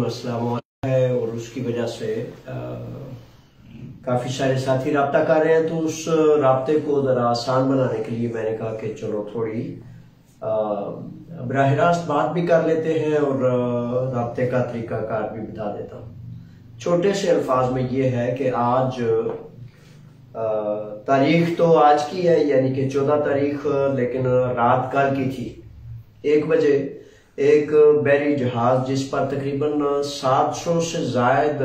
मसला मौजूद है और उसकी वजह से काफ़ी सारे साथी रब्ता कर रहे हैं, तो उस रब्ते को ज़रा आसान बनाने के लिए मैंने कहा कि चलो थोड़ी बराह रास्त बात भी कर लेते हैं और रब्ते का तरीकाकार भी बता देता हूँ। छोटे से अल्फाज में ये है कि आज तारीख तो आज की है, यानी कि 14 तारीख, लेकिन रात कल की थी। 1 बजे एक बहरी जहाज जिस पर तकरीबन 700 से जायद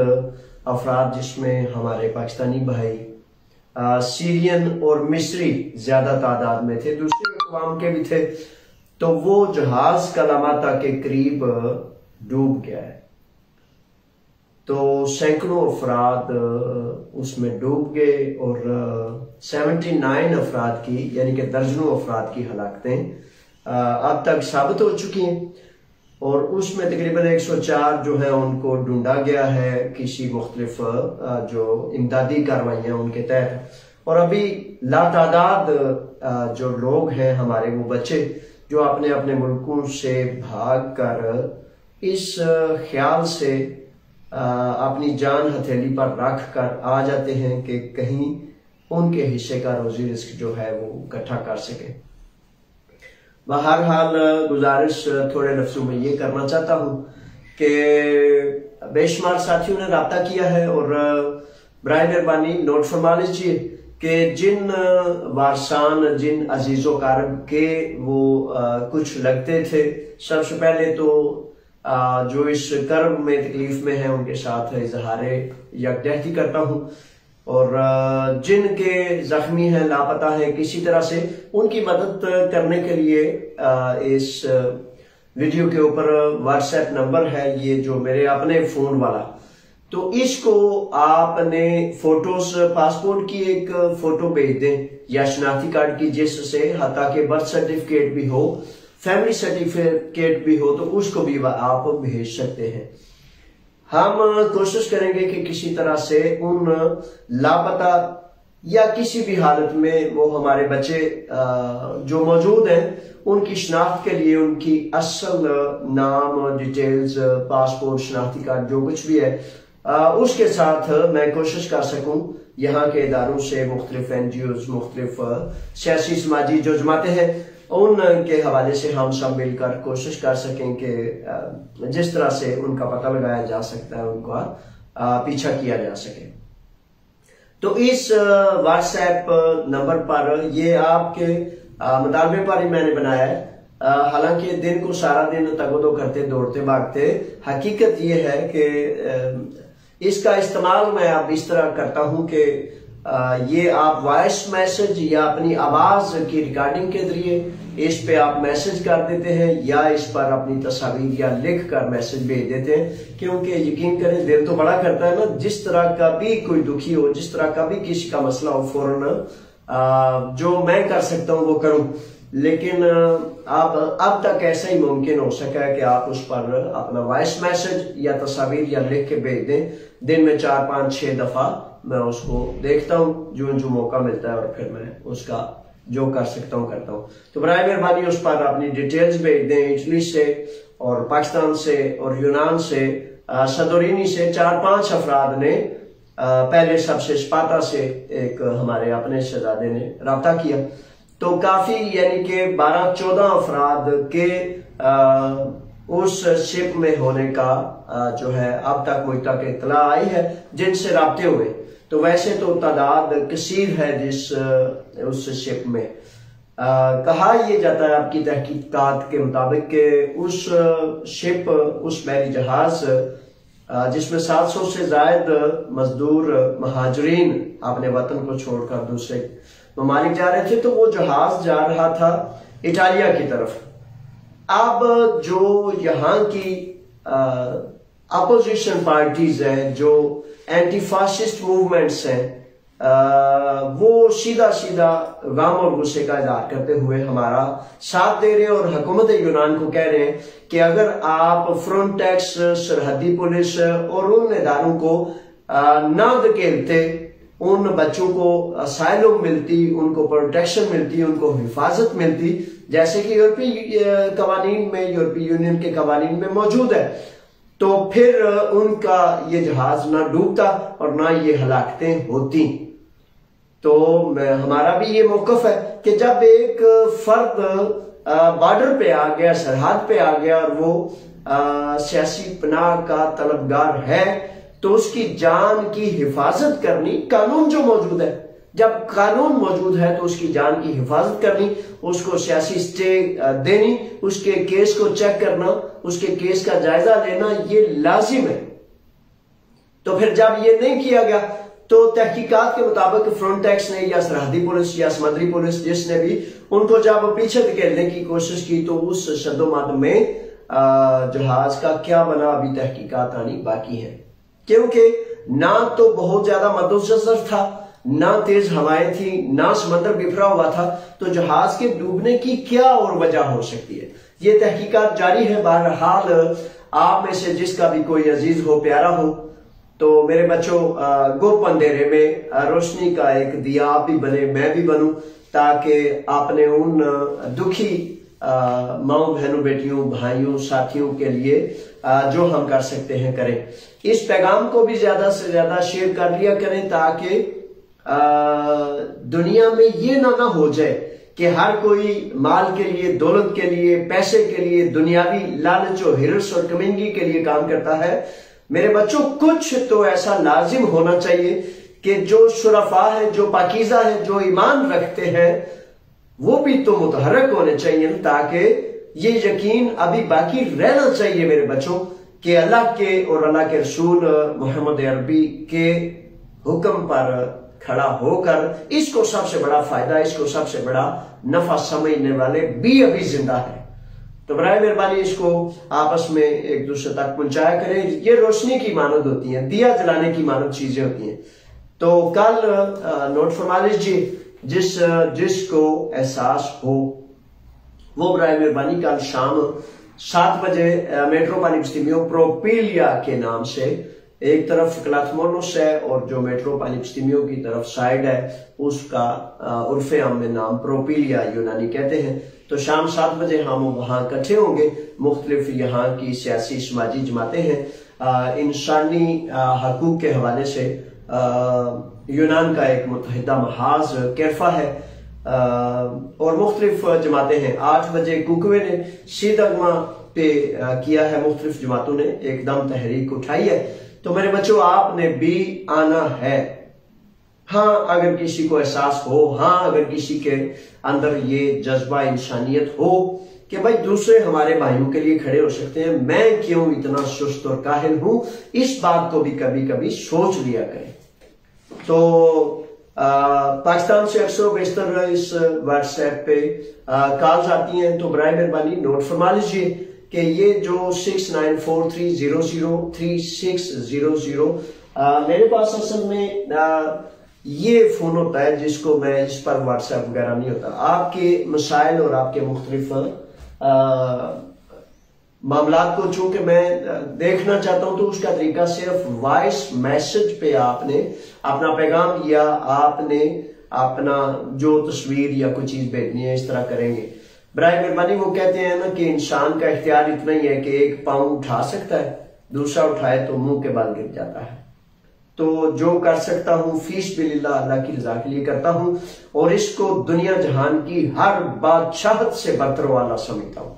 अफराद, जिसमें हमारे पाकिस्तानी भाई, सीरियन और मिस्री ज्यादा तादाद में थे, दूसरे अक़वाम के भी थे, तो वो जहाज कलामाता के करीब डूब गया है। तो सैकड़ों अफराद उसमें डूब गए और 79 अफराद की, यानी कि दर्जनों अफराद की हलाकतें अब तक साबित हो चुकी हैं और उसमें तकरीबन 104 जो है उनको ढूंढा गया है किसी मुख्तलिफ जो इमदादी कार्रवाइयाँ उनके तहत, और अभी लातादाद जो लोग हैं हमारे, वो बच्चे जो अपने अपने मुल्कों से भाग कर इस ख्याल से अपनी जान हथेली पर रख कर आ जाते हैं कि कहीं उनके हिस्से का रोजी रिस्क जो है वो इकट्ठा कर सके। बहरहाल गुजारिश थोड़े लफ्जों में ये करना चाहता हूँ कि बेशुमार साथियों ने रब्ता किया है और बराए मेहरबानी नोट फरमा लीजिए कि जिन वारसान, जिन अजीजों कारब के वो कुछ लगते थे, सबसे पहले तो जो इस कर्ब में तकलीफ में है उनके साथ इजहारे यकजहती करता हूँ, और जिनके जख्मी हैं, लापता हैं किसी तरह से, उनकी मदद करने के लिए इस वीडियो के ऊपर व्हाट्सएप नंबर है, ये जो मेरे अपने फोन वाला, तो इसको आपने फोटोज, पासपोर्ट की एक फोटो भेज दें या शनाख्ती कार्ड की, जिससे हत्ता के बर्थ सर्टिफिकेट भी हो, फैमिली सर्टिफिकेट भी हो, तो उसको भी आप भेज सकते हैं। हम कोशिश करेंगे कि किसी तरह से उन लापता या किसी भी हालत में वो हमारे बच्चे जो मौजूद हैं उनकी शनाख्त के लिए उनकी असल नाम, डिटेल्स, पासपोर्ट, शनाख्ती कार्ड, जो कुछ भी है उसके साथ मैं कोशिश कर सकूं यहाँ के इदारों से, मुख्तलिफ NGOs, मुख्तलिफ सियासी समाजी जो जमातें हैं, उनके हवाले से हम सब मिलकर कोशिश कर सकें कि जिस तरह से उनका पता लगाया जा सकता है, उनका पीछा किया जा सके। तो इस व्हाट्सएप नंबर पर, ये आपके मुतालबे पर ही मैंने बनाया है, हालांकि दिन को सारा दिन तगोदो करते, दौड़ते भागते, हकीकत ये है कि इसका इस्तेमाल मैं अब इस तरह करता हूं कि ये आप वॉइस मैसेज या अपनी आवाज की रिकॉर्डिंग के जरिए इस पे आप मैसेज कर देते हैं या इस पर अपनी तस्वीर या लिख कर मैसेज भेज देते हैं, क्योंकि यकीन करें दिल तो बड़ा करता है ना, जिस तरह का भी कोई दुखी हो, जिस तरह का भी किसी का मसला हो, फौरन जो मैं कर सकता हूँ वो करूं, लेकिन आप अब तक ऐसा ही मुमकिन हो सका है कि आप उस पर अपना वॉइस मैसेज या तस्वीर या लिख के भेज दें। दिन में 4, 5, 6 दफा मैं उसको देखता हूँ जो जो मौका मिलता है, और फिर मैं उसका जो कर सकता हूँ करता हूँ। तो बराए मेहरबानी उस पर अपनी डिटेल्स भेज दें। इटली से और पाकिस्तान से और यूनान से, सदोरिनी से 4-5 अफराद ने पहले सबसे स्पाता से एक हमारे अपने शहजादे ने रब्ता किया, तो काफी, यानी कि 12-14 अफराद के उस शिप में होने का जो है अब तक मुझ तक इत्तला आई है, जिनसे राब्ते हुए। तो वैसे तो तादाद कसीर है जिस उस शिप में। कहा यह जाता है आपकी तहकीकात के मुताबिक कि उस शिप, उस बहरी जहाज जिसमें 700 से जायद मजदूर महाजरीन अपने वतन को छोड़कर दूसरे ममालिक जा रहे थे, तो वो जहाज जा रहा था इटालिया की तरफ। अब जो यहाँ की अपोजिशन पार्टीज हैं, जो एंटी फासिस्ट मूवमेंट्स हैं, वो सीधा सीधा गम और गुस्से का इजहार करते हुए हमारा साथ दे रहे हैं और हुकूमत यूनान को कह रहे हैं कि अगर आप फ्रंटेक्स, सरहदी पुलिस और उन इदारों को ना धकेलते, उन बच्चों को असाइलम मिलती, उनको प्रोटेक्शन मिलती, उनको हिफाजत मिलती, जैसे कि यूरोपीय कवानीन में, यूरोपीय यूनियन के कवानीन में मौजूद है, तो फिर उनका ये जहाज ना डूबता और ना ये हलाकतें होती। तो हमारा भी ये मौकफ है कि जब एक फर्द बॉर्डर पे आ गया, सरहद पे आ गया और वो सियासी पनाह का तलबगार है, तो उसकी जान की हिफाजत करनी, कानून जो मौजूद है, जब कानून मौजूद है तो उसकी जान की हिफाजत करनी, उसको सियासी स्टे देनी, उसके केस को चेक करना, उसके केस का जायजा लेना, ये लाजिम है। तो फिर जब ये नहीं किया गया तो तहकीकात के मुताबिक फ्रंटेक्स ने या सरहदी पुलिस या समुद्री पुलिस जिसने भी उनको जब पीछे धकेलने की कोशिश की, तो उस शद्दोमद में जहाज का क्या बना अभी तहकीकात आनी बाकी है, क्योंकि ना तो बहुत ज्यादा मदोजर था, ना तेज हवाएं थी, ना समंदर बिखरा हुआ था, तो जहाज के डूबने की क्या और वजह हो सकती है, ये तहकीकात जारी है। बहरहाल आप में से जिसका भी कोई अजीज हो, प्यारा हो, तो मेरे बच्चों गुप अंधेरे में रोशनी का एक दिया आप भी बने, मैं भी बनूं, ताकि आपने उन दुखी माओ बहनों, बेटियों, भाइयों, साथियों के लिए जो हम कर सकते हैं करें। इस पैगाम को भी ज्यादा से ज्यादा शेयर कर लिया करें, ताकि दुनिया में ये ना हो जाए कि हर कोई माल के लिए, दौलत के लिए, पैसे के लिए, दुनियावी लालच और हिर्स और कमिंगी के लिए काम करता है। मेरे बच्चों, कुछ तो ऐसा लाजिम होना चाहिए कि जो शुरफा है, जो पाकीज़ा है, जो ईमान रखते हैं, वो भी तो मुतहर्रक होने चाहिए, ताकि ये यकीन अभी बाकी रहना चाहिए मेरे बच्चों कि अल्लाह के और अल्लाह के रसूल मोहम्मद अरबी के हुक्म पर खड़ा होकर इसको सबसे बड़ा फायदा, इसको सबसे बड़ा नफा समझने वाले भी अभी जिंदा है। तो बराए मेहरबानी इसको आपस में एक दूसरे तक पहुंचाया करें। ये रोशनी की मानद होती है, दिया जलाने की मानद चीजें होती हैं। तो कल नोट फरमा लीजिए, जिसको एहसास हो वो बराए मेहरबानी कल शाम 7 बजे मेट्रोपानी बस्तीमियों प्रोपीलिया के नाम से, एक तरफ क्लाथमोनोस है और जो मेट्रोपानी बस्तीमियों की तरफ साइड है उसका उर्फे आम में नाम प्रोपीलिया यूनानी कहते हैं। तो शाम 7 बजे हम वहां इकट्ठे होंगे। मुख्तलिफ यहाँ की सियासी समाजी जमातें हैं, इंसानी हकूक के हवाले से यूनान का एक मुत्तहिदा महाज कैफा है और मुख्तलिफ जमातें हैं। 8 बजे कुकवे ने सीधगमा पे किया है, मुख्तलिफ जमातों ने एकदम तहरीक उठाई है। तो मेरे बच्चों, आपने भी आना है। हाँ, अगर किसी को एहसास हो, हाँ अगर किसी के अंदर ये जज्बा इंसानियत हो कि भाई दूसरे हमारे भाइयों के लिए खड़े हो सकते हैं, मैं क्यों इतना सुस्त और काहिल हूं, इस बात को भी कभी कभी सोच लिया करें। तो पाकिस्तान से अक्सर बेशतर इस व्हाट्सएप पे कॉल्स आती हैं, तो बराए मेहरबानी नोट फरमा लीजिए कि ये जो 6943003600 मेरे पास असल में ये फोन होता है जिसको मैं, इस पर व्हाट्सएप वगैरह नहीं होता। आपके मसाइल और आपके मुख्तलिफ मामलात को चूंकि मैं देखना चाहता हूं, तो उसका तरीका सिर्फ वॉइस मैसेज पे आपने अपना पैगाम या आपने अपना जो तस्वीर या कोई चीज भेजनी है इस तरह करेंगे। बराए मेहरबानी, वो कहते हैं ना कि इंसान का इख्तियार इतना ही है कि एक पांव उठा सकता है, दूसरा उठाए तो मुंह के बल गिर जाता है। तो जो कर सकता हूं फीस बिल्लाह अल्लाह की रजा के लिए करता हूं और इसको दुनिया जहान की हर बादशाहत से बरतर वाला समझता हूं।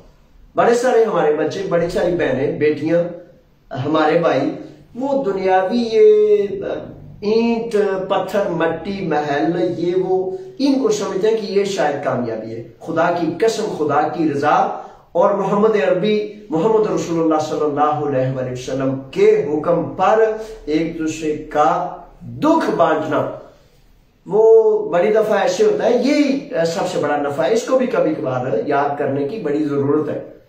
बड़े सारे हमारे बच्चे, बड़ी सारी बहनें, बेटियां, हमारे भाई, वो दुनियावी ये ईंट, पत्थर, मट्टी, महल, ये वो इनको समझते हैं कि ये शायद कामयाबी है। खुदा की कसम, खुदा की रजा और मोहम्मद अरबी, मोहम्मद रसूलुल्लाह सल्लल्लाहु अलैहि वसल्लम के हुक्म पर एक दूसरे का दुख बांटना, वो बड़ी दफा ऐसे होता है, यही सबसे बड़ा नफा है। इसको भी कभी कभार याद करने की बड़ी जरूरत है।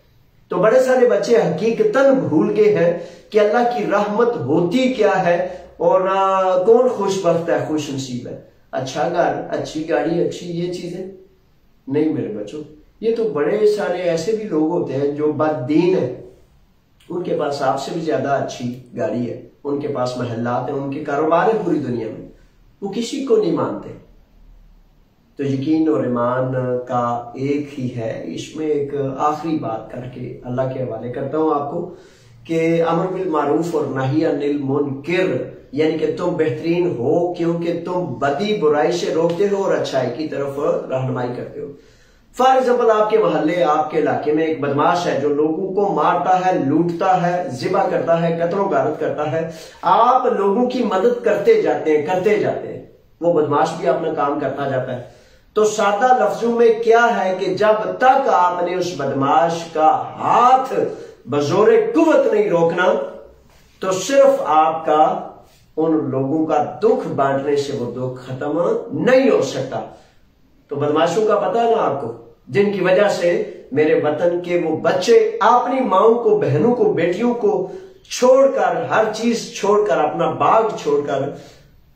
तो बड़े सारे बच्चे हकीकतन भूल गए हैं कि अल्लाह की रहमत होती क्या है और कौन खुशबख्त है, खुश नसीब है। अच्छा घर, अच्छी गाड़ी, अच्छी ये चीजें नहीं मेरे बच्चों। ये तो बड़े सारे ऐसे भी लोग होते हैं जो बददीन है, उनके पास आपसे भी ज्यादा अच्छी गाड़ी है, उनके पास महल्लात है, उनके कारोबार है पूरी दुनिया में, वो किसी को नहीं मानते। तो यकीन और ईमान का एक ही है। इसमें एक आखिरी बात करके अल्लाह के हवाले करता हूं आपको कि अमर बिल मारूफ और नही अनिल मुनकिर, यानी कि तुम बेहतरीन हो क्योंकि तुम बदी बुराई से रोकते हो और अच्छाई की तरफ रहनुमाई करते हो। फॉर एग्जाम्पल, आपके मोहल्ले, आपके इलाके में एक बदमाश है जो लोगों को मारता है, लूटता है, जिबा करता है, कत्लो गारत करता है। आप लोगों की मदद करते जाते हैं, वो बदमाश भी अपना काम करता जाता है। तो सादा लफ्जों में क्या है कि जब तक आपने उस बदमाश का हाथ बजोरे कुव्वत नहीं रोकना, तो सिर्फ आपका उन लोगों का दुख बांटने से वो दुख खत्म नहीं हो सकता। तो बदमाशों का पता है ना आपको, जिनकी वजह से मेरे वतन के वो बच्चे अपनी माओं को, बहनों को, बेटियों को छोड़कर, हर चीज छोड़कर, अपना बाग छोड़कर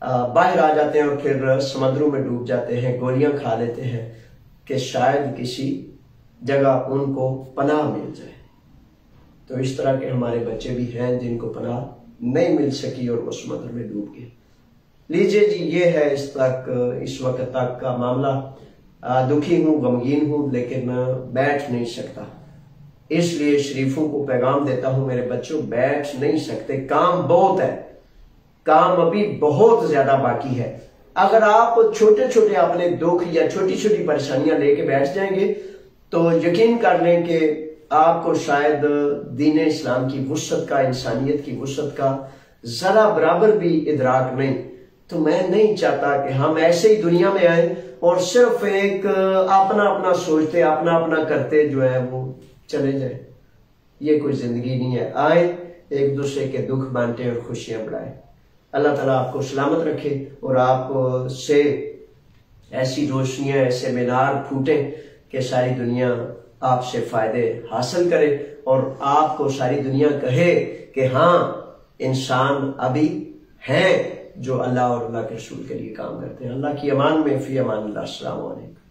बाहर आ जाते हैं और फिर समुद्रों में डूब जाते हैं, गोलियां खा लेते हैं कि शायद किसी जगह उनको पनाह मिल जाए। तो इस तरह के हमारे बच्चे भी हैं जिनको पनाह नहीं मिल सकी और वो समुद्र में डूब गए। लीजिए जी, ये है इस वक्त तक का मामला। दुखी हूं, गमगीन हूं, लेकिन बैठ नहीं सकता। इसलिए शरीफों को पैगाम देता हूं, मेरे बच्चों बैठ नहीं सकते, काम बहुत है, काम अभी बहुत ज्यादा बाकी है। अगर आप छोटे छोटे अपने दुख या छोटी छोटी परेशानियां लेके बैठ जाएंगे तो यकीन कर लें कि आपको शायद दीन इस्लाम की वुसअत का, इंसानियत की वुसअत का जरा बराबर भी इदराक नहीं। तो मैं नहीं चाहता कि हम ऐसे ही दुनिया में आए और सिर्फ एक अपना अपना सोचते, अपना अपना करते जो है वो चले जाए। ये कोई जिंदगी नहीं है। आए, एक दूसरे के दुख बांटे और खुशियां बढ़ाए। अल्लाह ताला आपको सलामत रखे और आप से ऐसी रोशनियां, ऐसे मीनार फूटे कि सारी दुनिया आपसे फायदे हासिल करे और आपको सारी दुनिया कहे कि हाँ, इंसान अभी हैं जो अल्लाह और अल्लाह के रसूल के लिए काम करते हैं। अल्लाह की अमान में, फी अमान अल्लाह। अस्सलाम वालेकुम।